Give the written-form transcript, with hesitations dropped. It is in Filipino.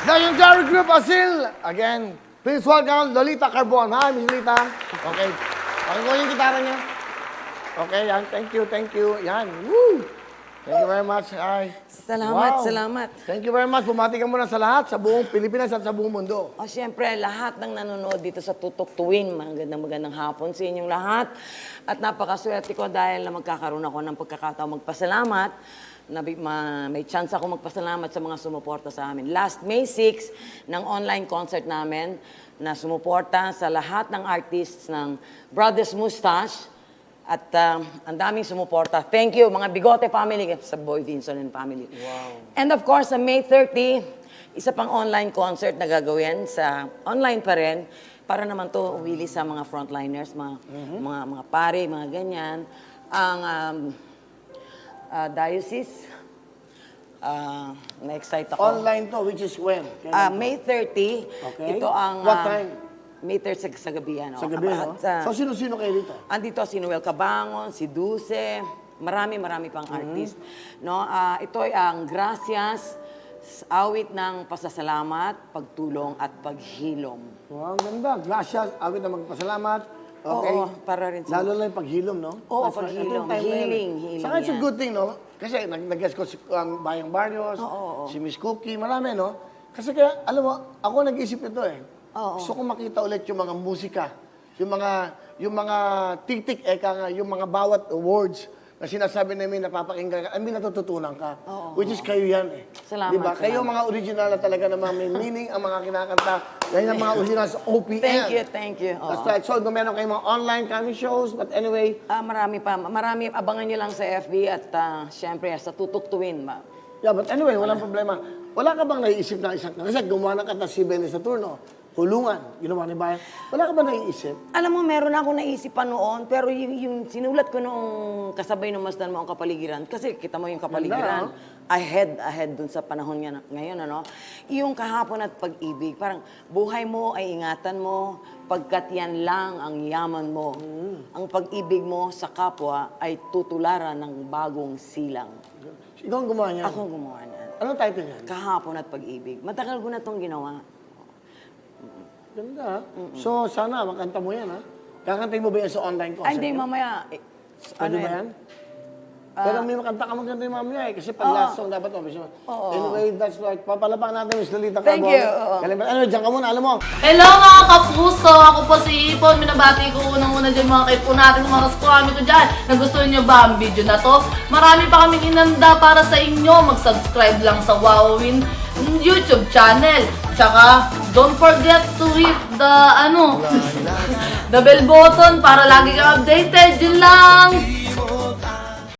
Legendary Group Asil. Again, please welcome Lolita Carbon. Hi, Miss Lolita. Okay. Pakinggan yung gitara niya. Okay, yan. Thank you, thank you. Yan. Woo! Thank you very much. Hi. Salamat, salamat. Thank you very much. Bumati ka muna sa lahat, sa buong Pilipinas at sa buong mundo. O siyempre, lahat ng nanonood dito sa Tutok Tuwin, magandang hapon sa inyong lahat. At napakaswerte ko dahil na magkakaroon ako ng pagkakataon magpasalamat. May chance ako magpasalamat sa mga sumuporta sa amin. Last May 6, ng online concert namin, na sumuporta sa lahat ng artists ng Brothers Mustache. At ang daming sumuporta. Thank you, mga Bigote family, sa Boy Vinson and family. Wow. And of course, sa May 30, isa pang online concert na gagawin sa online pa rin, para naman to uwili sa mga frontliners, mga pare, mga ganyan. Ang diocese, na-excite ako. Online to, which is when? May 30. Okay. Ito ang... What time? May 30 sa gabi, ano. Sa gabi, no? So, sino-sino kayo dito? Andito si Noel Cabangon, si Dulce, marami pang artist. No, ito ay ang Gracias, awit ng pasasalamat, pagtulong at paghilom. Wow, ang ganda. Gracias. Awit na magpasalamat. Okay. Oo, para rin sa... Lalo lang yung paghilom, no? Oo, That's right. paghilom. Ito yung time na yun. Healing Saka it's a yan. good thing, no? Kasi nag-guess ko ang Bayang Barrios, si Miss Cookie, marami, no? Kasi kaya, alam mo, ako nag-isip ito eh. Gusto ko makita ulit yung mga musika, yung mga tik-tik, yung mga bawat words na sinasabi namin, napapakinggan ka, may natututunan ka. Which is kayo yan eh. Salamat, diba? Kayo mga original na talaga na mga may meaning ang mga kinakanta. Yan ang mga original sa OPM. Thank you. That's right. So, kung meron kayong mga online comedy shows, but anyway. Marami pa. Marami, abangan nyo lang sa FB at syempre sa Tutok Tuwin. Yeah, but anyway, walang problema. Wala ka bang naiisip na isang, kasi gumawa ng kanta si Benny Saturno, Hulungan, ginawa ni Bayan. Wala ka ba naiisip? Alam mo, meron ako naisipan noon, pero yung sinulat ko noong kasabay ng Masdan Mo ang Kapaligiran, kasi kita mo yung kapaligiran, ahead dun sa panahon ngayon, ano? Yung kahapon at pag-ibig, parang buhay mo ay ingatan mo, pagkat yan lang ang yaman mo. Ang pag-ibig mo sa kapwa ay tutularan ng bagong silang. Ikaw ang gumawa niya? Ako ang gumawa niyan. Anong title niyan? Kahapon at pag-ibig. Matagal ko na itong ginawa. Ganda. So, sana makanta mo yan, ha? Kakantayin mo ba yan sa online concert? Ay, hindi, mamaya. Pwede ba yan? Pero may makanta ka maganda yung mamaya eh. Kasi pag last song dapat mo. Anyway, that's right. Papalapang natin, Miss Lolita Carbon. Thank you. Anyway, dyan ka muna, alam mo. Hello mga kapuso! Ako po si Ipon. Minabati ko unang-una dyan mga kaipo natin, mga kaskwami ko dyan. Nagustuhan nyo ba ang video na to? Marami pa kaming inanda para sa inyo. Mag-subscribe lang sa Wowin YouTube channel. Tsaka, don't forget to hit the, the bell button para lagi ka updated. Yun lang!